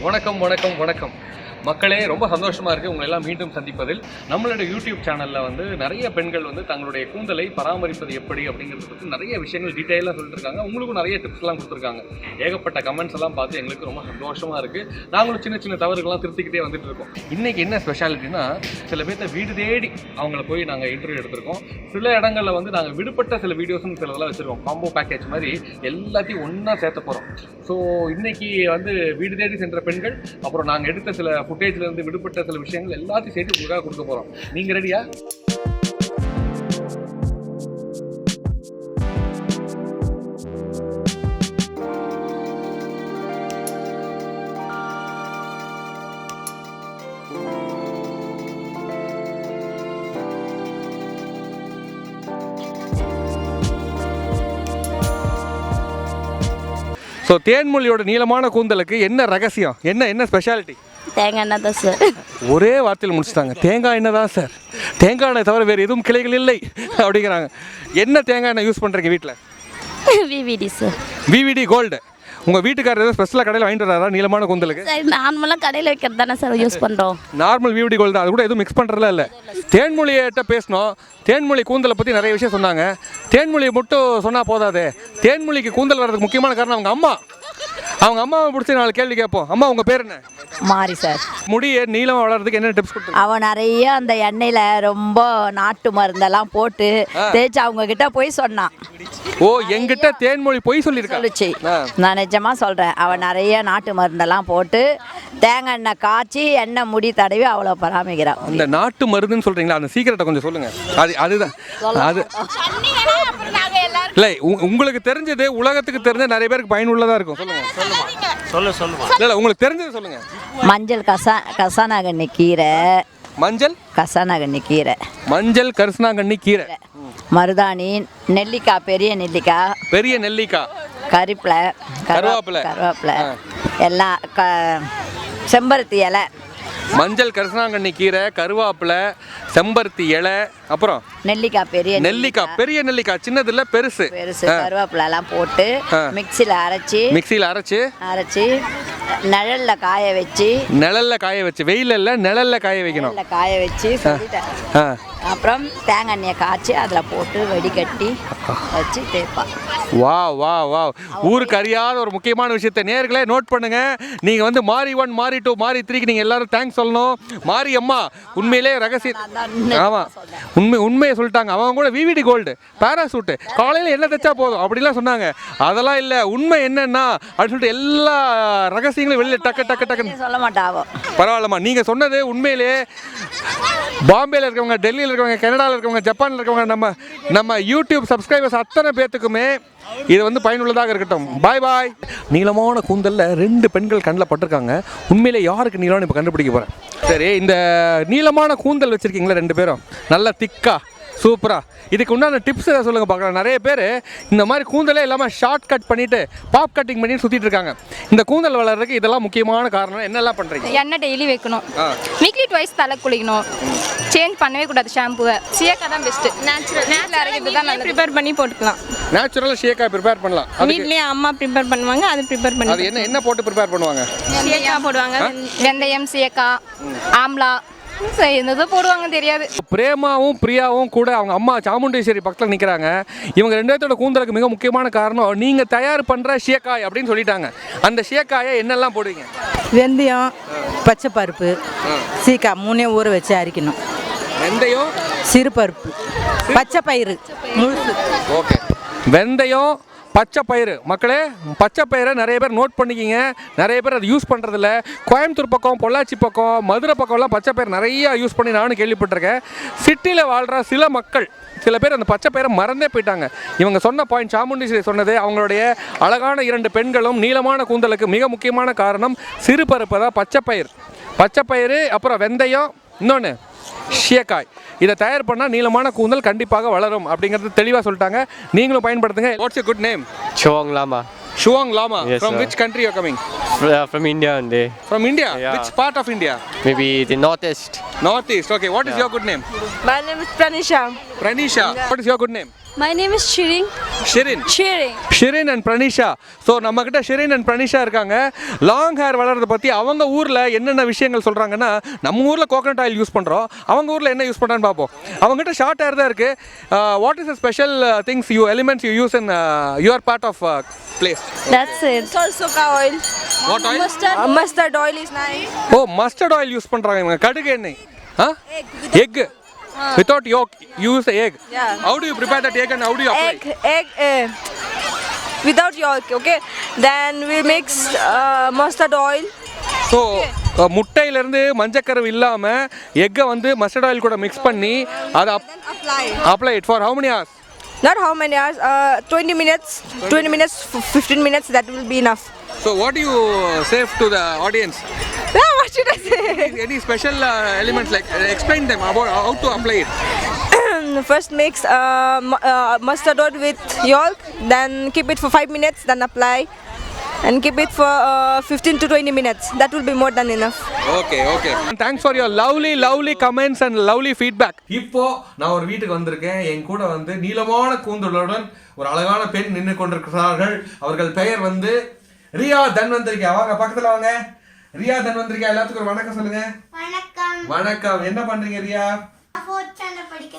வணக்கம் வணக்கம் வணக்கம் மக்களே, ரொம்ப சந்தோஷமாக இருக்குது உங்களை எல்லாம் மீண்டும் சந்திப்பதில். நம்மளோட யூடியூப் சேனலில் வந்து நிறைய பெண்கள் வந்து தங்களுடைய கூந்தலை பராமரிப்பது எப்படி அப்படிங்கிறத பற்றி நிறைய விஷயங்கள் டீட்டெயிலாக சொல்லிட்டுருக்காங்க. உங்களுக்கும் நிறைய டிப்ஸ்லாம் கொடுத்துருக்காங்க. ஏகப்பட்ட கமெண்ட்ஸ் எல்லாம் பார்த்து எங்களுக்கு ரொம்ப சந்தோஷமாக இருக்குது. நாங்களும் சின்ன சின்ன தவறுகள்லாம் திருத்திக்கிட்டே வந்துட்டு இருக்கோம். இன்றைக்கி என்ன ஸ்பெஷாலிட்டினா, சில பேர்த்த வீடு தேடி அவங்கள போய் நாங்கள் இன்டர்வியூ எடுத்திருக்கோம். சில இடங்களில் வந்து நாங்கள் விடுபட்ட சில வீடியோஸ்னு சிலதெல்லாம் வச்சுருக்கோம். காம்போ பேக்கேஜ் மாதிரி எல்லாத்தையும் ஒன்றா சேர்த்த போகிறோம். ஸோ இன்றைக்கி வந்து வீடு தேடி சென்ற பெண்கள், அப்புறம் நாங்கள் எடுத்த சில ஃபுட்டேஜ்ல இருந்து விடுபட்ட சில விஷயங்கள் எல்லாத்தையும் சேர்த்து உங்களுக்காக கொடுக்க போறோம். நீங்க ரெடியா? ஸோ தேன்மொழியோட நீளமான கூந்தலுக்கு என்ன ரகசியம், என்ன ஸ்பெஷாலிட்டி? தேங்காய் எண்ணெய் தான் சார். ஒரே வார்த்தையில் முடிச்சுட்டாங்க. தேங்காய் எண்ணெய் தான் சார். தேங்காய் எண்ணெய் தவிர வேறு எதுவும் கிளைகள் இல்லை அப்படிங்கிறாங்க. என்ன தேங்காய் எண்ணெய் யூஸ் பண்ணுறீங்க வீட்டில்? விவிடி சார். விவிடி கோல்டு. உங்கள் வீட்டுக்காரர் ஏதோ ஸ்பெஷலாக கடையில் வாங்கிட்டு வராரா நீளமான கூந்தலுக்கு? சார் நார்மலாக கடையில் வைக்கிறது தானே சார் யூஸ் பண்ணுறோம். நார்மல் விவிடி கோல்டு தான். அது கூட எதுவும் மிக்ஸ் பண்ணுறதுல இல்லை. தேன்மொழியிட்ட பேசணும். தேன்மொழி கூந்தலை பற்றி நிறைய விஷயம் சொன்னாங்க. தேன்மொழியை மட்டும் சொன்னால் போதாது. தேன்மொழிக்கு கூந்தல் வர்றதுக்கு முக்கியமான காரணம் அவங்க அம்மாவை பிடிச்சி 4 கேள்வி கேட்போம். அம்மா உங்கள் பேர் என்ன? மாறி சார். முடியை நீளமாக வளர்றதுக்கு என்ன டிப்ஸ் கொடுத்து? அவன் நிறைய அந்த எண்ணெயில் ரொம்ப நாட்டு மருந்தெல்லாம் போட்டு தேய்ச்சி அவங்க கிட்ட போய் சொன்னான். ஓ, எங்கிட்ட தேன்மொழி போய் சொல்லிச்சு. நான் நிஜமாக சொல்கிறேன். அவன் நிறைய நாட்டு மருந்தெல்லாம் போட்டு தேங்காய் எண்ணெய் காய்ச்சி எண்ணெய் முடி தடவி அவ்வளோ பராமரிக்கிறான். அந்த நாட்டு மருந்துன்னு சொல்கிறீங்களா, அந்த சீக்கிரட்டை கொஞ்சம் சொல்லுங்கள். அதுதான் அது இல்லை, உங்களுக்கு தெரிஞ்சது உலகத்துக்கு தெரிஞ்ச நிறைய பேருக்கு பயனுள்ளதாக இருக்கும். சொல்லுங்கள். இல்லை உங்களுக்கு தெரிஞ்சது சொல்லுங்கள். மஞ்சள் கசானாகண்ணி கீரை. மஞ்சள் கசானாகண்ணி கீரை. மஞ்சள் கரிசனாங்கண்ணி கீரை. மருதாணி. நெல்லிக்காய். பெரிய நெல்லிக்காய். கருவேப்பிலை எல்லாம் செம்பருத்தி இலை. மஞ்சள் கரிசனாங்கண்ணி கீரை, கருவேப்பிலை, செம்பருத்தி இலை, அப்புறம் நெல்லிக்காய். பெரிய நெல்லிக்காய். சின்னதுல பெருசு. கருவேப்பிலை எல்லாம் போட்டு மிக்சியில் அரைச்சி நிழல்ல காய வச்சு வெயில இல்ல நிழல்ல காய வைக்கணும். காய வச்சு அப்புறம் தேங்காய் எண்ணெயை காய்ச்சி அதில் போட்டு வடிகட்டி வச்சு தேய்ப்பா. வா ஊருக்கு அறியாத ஒரு முக்கியமான விஷயத்தை நேயர்களே நோட் பண்ணுங்க. நீங்க வந்து மாரி 1, மாரி 2, மாரி 3க்கு நீங்க எல்லாரும் தேங்க்ஸ் சொல்லணும். மாரி அம்மா உண்மையிலே ரகசியம். ஆமா, உண்மையை சொல்லிட்டாங்க. அவங்க கூட விவிடி கோல்டு பேராசூட்டு காலையில் என்ன தைச்சா போதும் அப்படிலாம் சொன்னாங்க. அதெல்லாம் இல்லை. உண்மை என்னன்னா அப்படின்னு சொல்லிட்டு எல்லா ரகசியங்களும் வெளியில் டக்கு சொல்ல மாட்டாவோ. பரவாயில்லம்மா, நீங்கள் சொன்னது உண்மையிலே பாம்பேல இருக்கவங்க, டெல்லியில் இருக்கவங்க, கனடாவில் இருக்கவங்க, ஜப்பானில் இருக்கவங்க, நம்ம யூடியூப் சப்ஸ்கிரைபர்ஸ் அத்தனை பேர்த்துக்குமே இது வந்து பயனுள்ளதாக இருக்கட்டும். பாய். நீளமான கூந்தல்ல 2 பெண்கள் கண்ணில் பட்டிருக்காங்க. உண்மையிலே யாருக்கு நீளம்னு இப்போ கண்டுபிடிக்க போகிறேன். சரி, இந்த நீளமான கூந்தல் வச்சுருக்கீங்களா 2 பேரும், நல்லா திக்கா சூப்பராக. இதுக்கு உண்டான டிப்ஸ் எதாவது சொல்லுங்கள் பார்க்கலாம். நிறைய பேர் இந்த மாதிரி கூந்தலே இல்லாமல் ஷார்ட் கட் பண்ணிவிட்டு பாப் கட்டிங் பண்ணி சுற்றிட்டு இருக்காங்க. இந்த கூந்தல் வளர்றதுக்கு இதெல்லாம் முக்கியமான காரணம். என்னெல்லாம் பண்ணுறீங்க? எண்ணெய் டெய்லி வைக்கணும். வீக்லி ட்வைஸ் தலை குளிக்கணும். சேஞ்ச் பண்ணவே கூடாது ஷாம்புவை. சீயக்காய் தான் பெஸ்ட்டு. நேச்சுரல் அரைக்கிறது தான் நல்லா. ப்ரிப்பேர் பண்ணி போட்டுக்கலாம். நேச்சுரலாக சீயக்காய் ப்ரிப்பேர் பண்ணலாம். வீட்லேயே அம்மா ப்ரிப்பேர் பண்ணுவாங்க. அது ப்ரிப்பேர் பண்ணி அது என்ன போட்டு ப்ரிப்பேர் பண்ணுவாங்க? சீயக்காய் போடுவாங்க. வெந்தயம், சீயக்காய், ஆம்லா என்னதோ போடுவாங்க தெரியாது. பிரேமாவும் பிரியாவும் கூட அவங்க அம்மா சாமுண்டேஸ்வரி பக்கத்தில் நிற்கிறாங்க. இவங்க 2 பேர்த்தோட கூந்தலுக்கு மிக முக்கியமான காரணம் நீங்கள் தயார் பண்ணுற சீயக்காய் அப்படின்னு சொல்லிட்டாங்க. அந்த சீயக்காயை என்னெல்லாம் போடுவீங்க? வெந்தயம், பச்சைப்பருப்பு, சீக்காய் 3 ஊற வச்சு அரைக்கணும். வெந்தயம், சிறுபருப்பு, பச்சை பயிறு முழுசு. ஓகே, வெந்தயம், பச்சை பயிறு. மக்களே, பச்சை பயிரை நிறைய பேர் நோட் பண்ணிக்கிங்க. நிறைய பேர் அதை யூஸ் பண்ணுறதில்ல. கோயம்புத்தூர் பக்கம், பொள்ளாச்சி பக்கம், மதுரை பக்கம்லாம் பச்சை பயிர் நிறையா யூஸ் பண்ணி நானும் கேள்விப்பட்டிருக்கேன். சிட்டியில் வாழ்கிற சில பேர் அந்த பச்சை பயிரை மறந்தே போயிட்டாங்க. இவங்க சொன்ன பாயிண்ட், சாமுண்டீஸ்வரி சொன்னது, அவங்களுடைய அழகான 2 பெண்களும் நீளமான கூந்தலுக்கு மிக முக்கியமான காரணம் சிறுபருப்பு தான். பச்சை பயிறு, அப்புறம் வெந்தயம், இன்னொன்று சீயக்காய். இதை தயார் பண்ணால் நீளமான கூந்தல் கண்டிப்பாக வளரும் அப்படிங்கிறது தெளிவாக சொல்லிட்டாங்க. நீங்களும் பயன்படுத்துங்க. What's your good name? Chuang Lama. Yes, from which country you are coming? From India only. From India? Yeah. Which part of India? Maybe the northeast. Okay, what is your good name? My name is Pranisha. What is your good name? My name is Shiring. Shirin and Pranisha. So நம்மக்கிட்ட Shirin and பிரனிஷா இருக்காங்க. Long hair வளர்றதை பற்றி அவங்க ஊரில் என்னென்ன விஷயங்கள் சொல்கிறாங்கன்னா, நம்ம ஊரில் கோகனட் ஆயில் யூஸ் பண்ணுறோம், அவங்க ஊரில் என்ன யூஸ் பண்ணுறான்னு பார்ப்போம். அவங்ககிட்ட ஷார்ட் ஹேர் தான் இருக்குது. What is the special things elements you use in your part of place? That's it. It's also cow oil. What oil? Mustard oil is nice. ஓ, மஸ்டர்ட் ஆயில் யூஸ் பண்ணுறாங்க இவங்க. கடுகு எண்ணெய். Egg. Without yolk, you use the egg. Yeah. How do you prepare that egg and how do you apply? Egg without yolk, okay? Then we mix mustard oil. So முட்டையிலேருந்து மஞ்சக்கரு இல்லாமல் எக்கை வந்து mustard oil கூட mix பண்ணி அதை apply it for how many hours? Not how many hours, 20 minutes, 15 minutes, that will be enough. So what do you say to the audience? Yeah, what should I say? Any special elements, like explain them about how to apply it. First mix mustard oil with yolk, then keep it for 5 minutes, then apply. And keep it for 15 to 20 minutes. That will be more than enough. Okay. Thanks for your lovely comments and lovely feedback. இப்போ நான் ஒரு வீட்டுக்கு வந்திருக்கேன். என் கூட வந்து நீலமான கூந்தலுடன் ஒரு அழகான பெண் நின்று கொண்டிருக்கிறார்கள். அவர்கள் பெயர் வந்து ரியா தன்வந்திரிகா. வாங்க பக்கத்துல வாங்க. ரியா தன்வந்திரிகா, எல்லாத்துக்கும் ஒரு வணக்கம் சொல்லுங்க. வணக்கம். என்ன பண்றீங்க ரியா?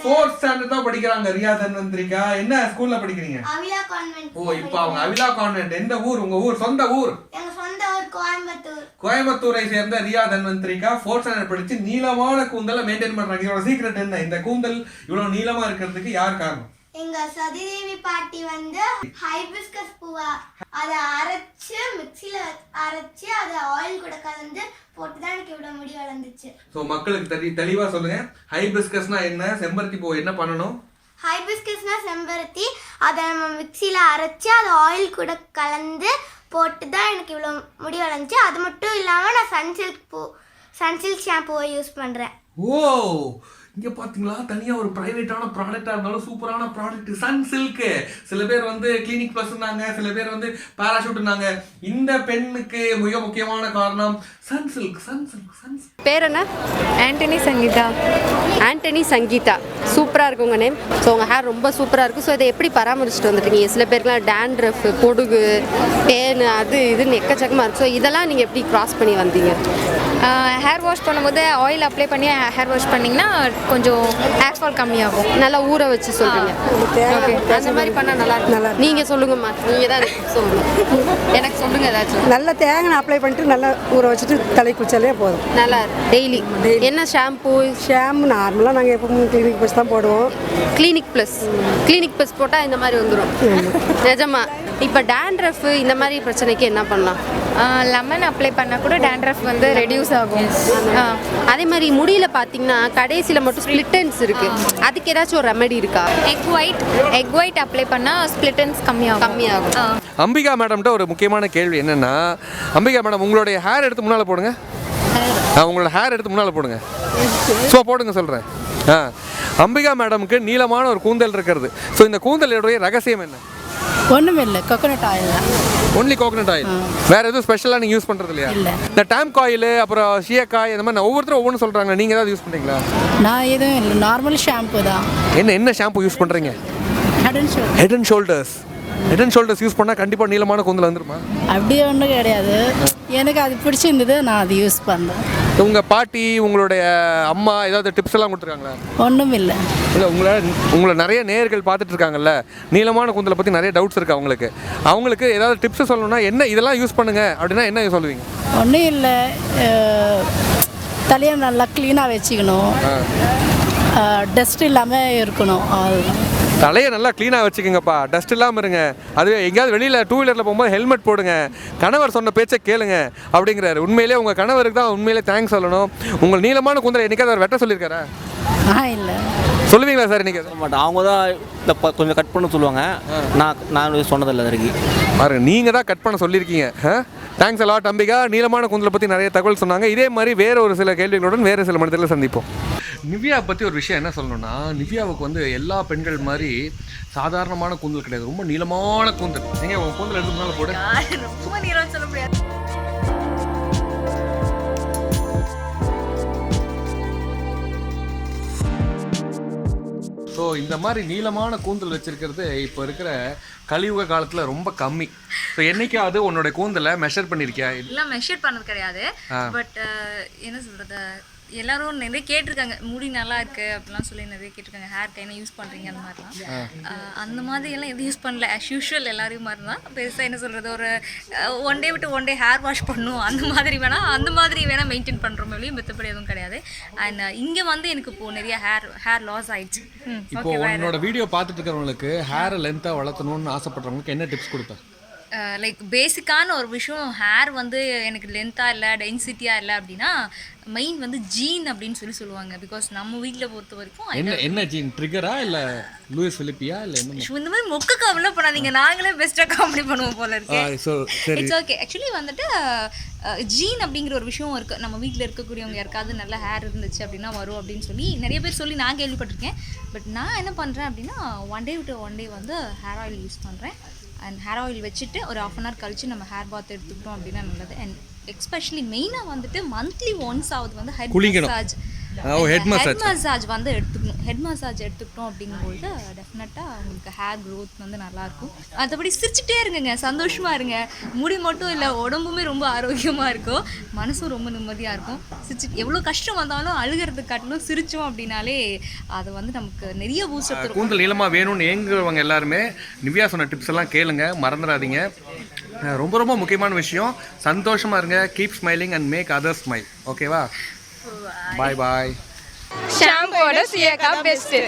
4th standard தான் படிக்கிறாங்க ரியா தன்வந்திரிகா. என்ன ஸ்கூல்ல படிக்கிறீங்க? அவிலா கான்வென்ட். ஓ, இப்போ அவங்க அவிலா கான்வென்ட். எந்த ஊர் உங்க ஊர்? சொந்த ஊர்? எங்க சொந்த ஊர் கோயம்புத்தூர். கோயம்புத்தூரை சேர்ந்த ரியா தன்வந்திரிகா 4th standard படிச்சு நீளமான கூந்தலை மெயின்டைன் பண்றாங்க. இதோட சீக்ரெட் என்ன? இந்த கூந்தல் இவ்வளவு நீளமா இருக்கிறதுக்கு யார் காரணம்? எங்க சதிதேவி பாட்டி வந்து ஹைபிஸ்கஸ் பூவா அதை அரைச்சு மிக்ஸில அரைச்சு அதை ஆயில் கூட கலந்து போட்டுதான் எனக்கு இவ்வளவு முடி வளர்ந்துச்சு. சோ மக்களுக்கு தெளிவா சொல்லுங்க, ஹைபிஸ்கஸ்னா என்ன, செம்பருத்தி பூ என்ன பண்ணணும்? ஹைபிஸ்கஸ்னா செம்பருத்தி, அதை நம்ம மிக்ஸில அரைச்சு அதை ஆயில் கூட கலந்து போட்டுதான் எனக்கு இவ்வளவு முடி வளர்ந்துச்சு. அது மட்டும் இல்லாம நான் சன்சில்க் ஷாம்புவை யூஸ் பண்றேன். ஓ, இங்க பாத்தீங்களா, தனியா ஒரு பிரைவேட்டான ப்ராடக்டா இருந்தாலும் சூப்பரான ப்ராடக்ட் சன்சில்க். சில பேர் வந்து கிளினிக் பிளஸ்னாங்க, சில பேர் வந்து பாராஷூட்னாங்க. இந்த பெண்ணுக்கு மிக முக்கியமான காரணம் சன்சில்க். பேர் என்ன? ஆண்டனி சங்கீதா. சூப்பராக இருக்கு உங்கள் நேம். ஸோ உங்கள் ஹேர் ரொம்ப சூப்பராக இருக்குது. ஸோ இதை எப்படி பராமரிச்சுட்டு வந்துட்டீங்க? சில பேருக்குலாம் டேண்ட்ரஃப், பொடுகு, பேனு, அது இதுன்னு எக்கச்சக்கமாக இருக்குது. ஸோ இதெல்லாம் நீங்கள் எப்படி கிராஸ் பண்ணி வந்தீங்க? ஹேர் வாஷ் பண்ணும்போது ஆயில் அப்ளை பண்ணி ஹேர் வாஷ் பண்ணிங்கன்னா கொஞ்சம் ஹேர் ஃபால் கம்மியாகும். நல்லா ஊற வச்சு சொல்கிறீங்க. ஓகே, அந்த மாதிரி பண்ணால் நல்லா இருக்கு. நீங்கள் சொல்லுங்கம்மா, நீங்கள் தான் சொல்லணும். எனக்கு சொல்லுங்கள் ஏதாச்சும். நல்லா தேங்காய் அப்ளை பண்ணிட்டு நல்லா ஊற வச்சுட்டு தலை குளிச்சாலே போதும். நல்லா டெய்லி என்ன ஷாம்பு? நார்மலாக நாங்கள் எப்பவும் கிளினிக் ப்ளஸ் தான் போடுவோம். கிளினிக் ப்ளஸ் போட்டால் இந்த மாதிரி வந்துடும். நிஜமா. இப்போ டேண்ட்ரஃப் இந்த மாதிரி பிரச்சனைக்கு என்ன பண்ணலாம்? லெமன் அப்ளை பண்ணால் கூட டேண்ட்ரஃப் வந்து ரெடியூஸ் ஆகும். அதே மாதிரி முடியல பார்த்தீங்கன்னா கடைசியில் மட்டும் ஸ்ப்ளிட்டன்ஸ் இருக்குது. அதுக்கு ஏதாச்சும் ஒரு ரெமெடி இருக்கா? எக் ஒயிட் அப்ளை பண்ணால் ஸ்ப்ளிட்டன்ஸ் கம்மியாகும். அம்பிகா மேடம்கிட்ட ஒரு முக்கியமான கேள்வி என்னன்னா, அம்பிகா மேடம் உங்களுடைய ஹேர் எடுத்து முன்னால் போடுங்க. உங்களோட ஹேர் எடுத்து முன்னால் போடுங்க. ஸோ போடுங்க சொல்கிறேன். அம்பிகா மேடமுக்கு நீளமான ஒரு கூந்தல் இருக்கிறது. ஸோ இந்த கூந்தலுடைய ரகசியம் என்ன? ஒன்றுமே இல்லை, கோகோனட் ஆயில் தான். Only coconut oil. வேற எதுவும் ஸ்பெஷலாக நீங்கள் யூஸ் பண்ணுறது இல்லையா? இந்த டேம்க் ஆயில், அப்புறம் ஷியக்காய், இந்த மாதிரி ஒவ்வொருத்தரும் ஒவ்வொன்றும் சொல்கிறாங்க. நீங்கள் ஏதாவது யூஸ் பண்ணுறீங்களா? நான் எதுவும் இல்லை, நார்மல் ஷாம்பு தான். என்ன ஷாம்பு யூஸ் பண்ணுறீங்க? ஹெட் அண்ட் ஷோல்டர்ஸ் யூஸ் பண்ணால் கண்டிப்பாக நீளமான கூந்தல் வந்துருமா? அப்படி ஒன்றும் கிடையாது. எனக்கு அது பிடிச்சிருந்தது, நான் அது யூஸ் பண்ணுறேன். உங்கள் பாட்டி, உங்களுடைய அம்மா ஏதாவது டிப்ஸ் எல்லாம் கொடுத்துருக்காங்களா? ஒன்றும் இல்லை. உங்களை நிறைய நேயர்கள் பார்த்துட்டு இருக்காங்கல்ல, நீளமான கூந்தலை பற்றி நிறைய டவுட்ஸ் இருக்குது அவங்களுக்கு ஏதாவது டிப்ஸ் சொல்லணும்னா என்ன, இதெல்லாம் யூஸ் பண்ணுங்க அப்படின்னா என்ன சொல்லுவீங்க? ஒன்றும் இல்லை, தலையை நல்லா க்ளீனாக வச்சுக்கணும், டஸ்ட் இல்லாமல் இருக்கணும். தலையை நல்லா க்ளீனாக வச்சுக்கோங்கப்பா, டஸ்ட் இல்லாமல் இருங்க. அதுவே எங்கேயாவது வெளியில் 2 வீலரில் போகும்போது ஹெல்மெட் போடுங்க. கணவர் சொன்ன பேச்சை கேளுங்க அப்படிங்கிறாரு. உண்மையிலே உங்கள் கணவருக்கு தான் உண்மையிலே தேங்க்ஸ் சொல்லணும். உங்கள் நீளமான கூந்தலை என்னைக்காவது அவர் வெட்ட சொல்லியிருக்காரா? இல்லை. சொல்லுவீங்களா சார்? இன்னைக்கு மாட்டேன், அவங்க தான் இந்த கொஞ்சம் கட் பண்ண சொல்லுவாங்க. நான் சொன்னதில்லை வரைக்கும். பாருங்க, நீங்கள் தான் கட் பண்ண சொல்லியிருக்கீங்க. Thanks a lot Ambika. நீளமான கூந்தலை பற்றி நிறைய தகவல் சொன்னாங்க. இதே மாதிரி வேறு ஒரு சில கேள்விகளுடன் வேறு சில மனிதர்களை சந்திப்போம். நிவ்யா பற்றி ஒரு விஷயம் என்ன சொல்லணும்னா, நிவ்யாவுக்கு வந்து எல்லா பெண்கள் மாதிரி சாதாரணமான கூந்தல் கிடையாது, ரொம்ப நீளமான கூந்தல். நீங்கள் உங்கள் கூந்தல் எடுத்து முன்னால் போடு. ரொம்ப நீளம் சொல்ல முடியாது. ஸோ இந்த மாதிரி நீளமான கூந்தல் வச்சிருக்கிறது இப்போ இருக்கிற கலியுக காலத்தில் ரொம்ப கம்மி. ஸோ என்னைக்காவது உன்னோட கூந்தலை மெஷர் பண்ணியிருக்கியா? இல்லை மெஷர் பண்ணது கிடையாது. பட் என்ன சொல்கிறது, எல்லாரும் நிறைய கேட்டிருக்காங்க முடி நல்லா இருக்கு அப்படிலாம் சொல்லி நிறைய கேட்டிருக்காங்க. ஹேர் என்ன யூஸ் பண்ணுறீங்க அந்த மாதிரிலாம். அந்த மாதிரி எல்லாம் எதுவும் யூஸ் பண்ணல. ஆஸ் யூஷுவல் எல்லாரையும் மாதிரி தான். பெருசாக என்ன சொல்கிறது, ஒரு ஒன் டே விட்டு ஒன் டே ஹேர் வாஷ் பண்ணும் அந்த மாதிரி வேணால் மெயின்டைன் பண்ணுறோம் வெளியே, மற்றபடி எதுவும் கிடையாது. அண்ட் இங்கே வந்து எனக்கு இப்போது நிறைய ஹேர் லாஸ் ஆயிடுச்சு. இப்போ உன்னோட வீடியோ பார்த்துட்டு இருக்கிறவங்களுக்கு ஹேரை லென்த்தாக வளர்த்தணும்னு ஆசைப்படுறவங்களுக்கு என்ன டிப்ஸ் கொடுப்பேன்? லைக் பேசிக்கான ஒரு விஷயம், ஹேர் வந்து எனக்கு லென்த்தாக இல்லை டென்சிட்டியாக இல்லை அப்படின்னா மெயின் வந்து ஜீன் அப்படின்னு சொல்லுவாங்க. பிகாஸ் நம்ம வீட்டில் பொறுத்த வரைக்கும் என்ன ஜீன், ட்ரிகரா இல்லை லூயிஸ் ஃபிலிப்பியா இல்லை என்ன? இந்த மாதிரி மொக்க காமெடிலாம் பண்ணாதீங்க, நாங்களே பெஸ்ட்டாக காமெடி பண்ணுவோம் போல இருக்கு. It's okay. ஆக்சுவலி வந்துட்டு ஜீன் அப்படிங்கிற ஒரு விஷயம் இருக்குது. நம்ம வீட்டில் இருக்கக்கூடியவங்க யாருக்காவது நல்ல ஹேர் இருந்துச்சு அப்படின்னா வரும் அப்படின்னு சொல்லி நிறைய பேர் சொல்லி நான் கேள்விப்பட்டிருக்கேன். பட் நான் என்ன பண்ணுறேன் அப்படின்னா ஒன் டே விட்டு ஒன் டே வந்து ஹேர் ஆயில் யூஸ் பண்ணுறேன். அண்ட் ஹேர் ஆயில் வச்சுட்டு ஒரு 1/2 hour கழிச்சு நம்ம ஹேர் பாத் எடுத்துக்கிட்டோம் அப்படின்னா நல்லது. அண்ட் எஸ்பெஷலி மெயினாக வந்துட்டு மந்த்லி ஒன்ஸ் ஆகுது வந்து ஹெட் மசாஜ் வந்து எடுத்துக்கணும். ஹெட் மசாஜ் எடுத்துக்கிட்டோம் அப்படிங்கும்போது டெஃபினட்டாக உங்களுக்கு ஹேர் க்ரோத் வந்து நல்லாயிருக்கும். மற்றபடி சிரிச்சுட்டே இருங்க, சந்தோஷமாக இருங்க. முடி மட்டும் இல்லை, உடம்புமே ரொம்ப ஆரோக்கியமாக இருக்கும், மனசும் ரொம்ப நிம்மதியாக இருக்கும். சிரிச்சு எவ்வளோ கஷ்டம் வந்தாலும் அழுகிறதுக்கு காட்டிலும் சிரித்தோம் அப்படின்னாலே அது வந்து நமக்கு நிறைய பூஸ்ட் தரும். கூந்தல் நீளமாக வேணும்னு ஏங்குறவங்க எல்லாருமே நிவ்யா சொன்ன டிப்ஸ் எல்லாம் கேளுங்க, மறந்துடாதீங்க. ரொம்ப ரொம்ப முக்கியமான விஷயம், சந்தோஷமாக இருங்க. Keep smiling and make others smile. ஓகேவா? Bye bye. ஷாம்போட சியக்கா பெஸ்ட்டு.